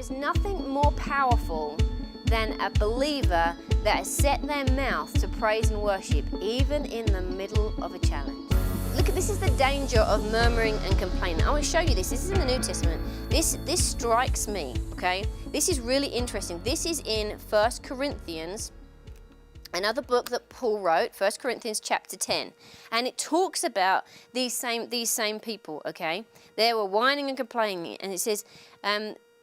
is nothing more powerful than a believer that has set their mouth to praise and worship, even in the middle of a challenge. Look, this is the danger of murmuring and complaining. I want to show you this. This is in the New Testament. This strikes me, okay? This is really interesting. This is in 1 Corinthians, another book that Paul wrote, 1 Corinthians chapter 10. And it talks about these same people, okay? They were whining and complaining. And it says,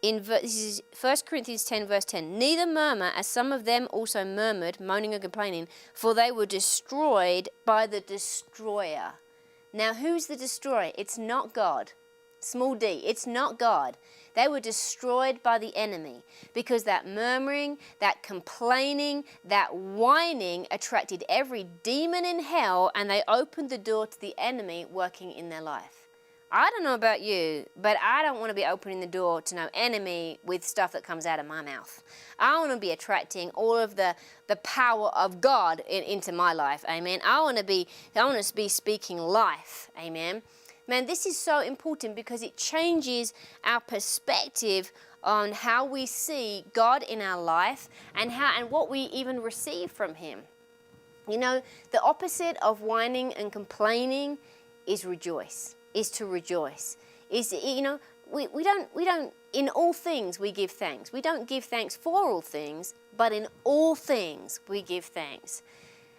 this is 1 Corinthians 10, verse 10. Neither murmur, as some of them also murmured, moaning and complaining, for they were destroyed by the destroyer. Now, who's the destroyer? It's not God. Small d. It's not God. They were destroyed by the enemy because that murmuring, that complaining, that whining attracted every demon in hell, and they opened the door to the enemy working in their life. I don't know about you, but I don't want to be opening the door to no enemy with stuff that comes out of my mouth. I want to be attracting all of the power of God into my life, amen. I want to be speaking life, amen. Man, this is so important because it changes our perspective on how we see God in our life and what we even receive from Him. You know, the opposite of whining and complaining is rejoice. Is to rejoice. Is, you know, we don't, in all things we give thanks. We don't give thanks for all things, but in all things we give thanks.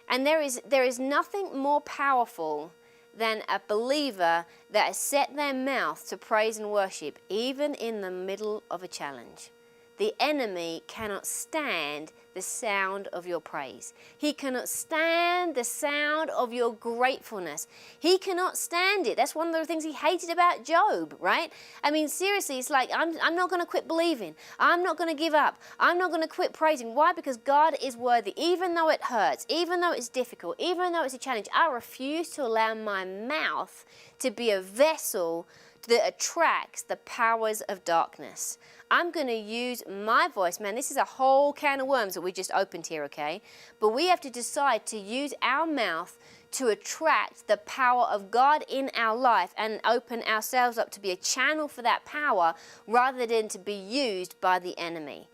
And there is nothing more powerful than a believer that has set their mouth to praise and worship, even in the middle of a challenge. The enemy cannot stand the sound of your praise. He cannot stand the sound of your gratefulness. He cannot stand it. That's one of the things he hated about Job, right? I mean, seriously, it's like, I'm not going to quit believing. I'm not going to give up. I'm not going to quit praising. Why? Because God is worthy. Even though it hurts, even though it's difficult, even though it's a challenge, I refuse to allow my mouth to be a vessel that attracts the powers of darkness. I'm going to use my voice. Man, this is a whole can of worms that we just opened here, okay? But we have to decide to use our mouth to attract the power of God in our life and open ourselves up to be a channel for that power rather than to be used by the enemy.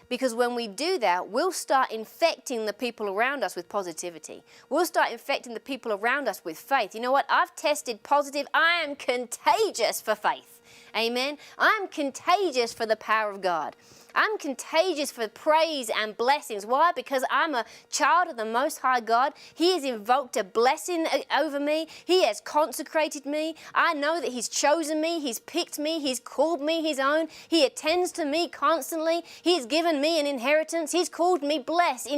Because when we do that, we'll start infecting the people around us with positivity. We'll start infecting the people around us with faith. You know what? I've tested positive. I am contagious for faith. Amen. I'm contagious for the power of God. I'm contagious for praise and blessings. Why? Because I'm a child of the Most High God. He has invoked a blessing over me. He has consecrated me. I know that He's chosen me. He's picked me. He's called me His own. He attends to me constantly. He's given me an inheritance. He's called me blessed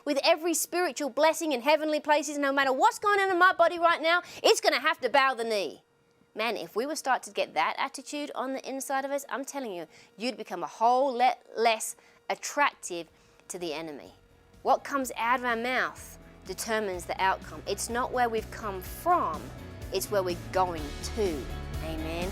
with every spiritual blessing in heavenly places. No matter what's going on in my body right now, it's going to have to bow the knee. Man, if we would start to get that attitude on the inside of us, I'm telling you, you'd become a whole lot less attractive to the enemy. What comes out of our mouth determines the outcome. It's not where we've come from, it's where we're going to. Amen.